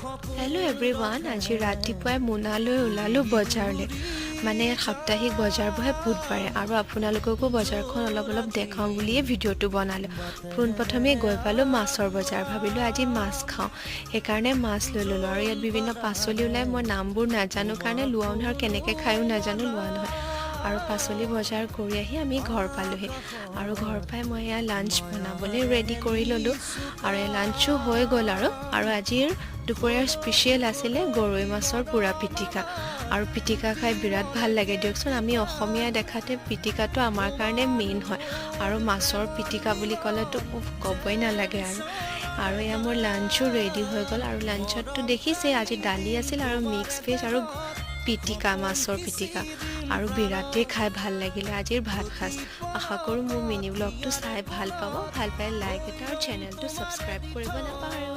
Hello' everyone, আজি ৰাতিপুৱাই মোনালৈ ওলালোঁ বজাৰলৈ। মানে সাপ্তাহিক বজাৰ বহে বুধবাৰে, আৰু আপোনালোককো বজাৰখন অলপ দেখাওঁ বুলিয়ে ভিডিঅ'টো বনালোঁ। পোনপ্ৰথমে গৈ পালোঁ মাছৰ বজাৰ। ভাবিলোঁ আজি মাছ খাওঁ, সেইকাৰণে মাছ লৈ ল'লোঁ। আৰু ইয়াত বিভিন্ন পাচলি ওলাই, মই নামবোৰ নাজানো কাৰণে লোৱাও নহয়, আৰু কেনেকৈ খায়ো নাজানো, লোৱা নহয়। আৰু পাচলি বজাৰ কৰি আহি আমি ঘৰ পালোঁহি, আৰু ঘৰ পাই মই এয়া লাঞ্চ বনাবলৈ ৰেডি কৰি ল'লোঁ। আৰু এই লাঞ্চো হৈ গ'ল। আৰু আজিৰ দুপৰীয়াৰ স্পেচিয়েল আছিলে গৰৈ মাছৰ পোৰা পিটিকা। আৰু পিটিকা খাই বিৰাট ভাল লাগে দিয়কচোন। আমি অসমীয়া দেখাতে পিটিকাটো আমাৰ কাৰণে মেইন হয়, আৰু মাছৰ পিটিকা বুলি ক'লেতো ক'বই নালাগে। আৰু এয়া মোৰ লাঞ্চো ৰেডি হৈ গ'ল। আৰু লাঞ্চততো দেখিছেই, আজি দালি আছিল আৰু মিক্স ভেজ আৰু পিটিকা, মাছৰ পিটিকা, আৰু বিৰাটেই খাই ভাল লাগিলে আজিৰ ভাত সাজ। আশা কৰোঁ মোৰ মিনি ব্লগটো চাই ভাল পাব। ভাল পাই লাইক এটা আৰু চেনেলটো ছাবস্ক্ৰাইব কৰিব নাপাহৰিব।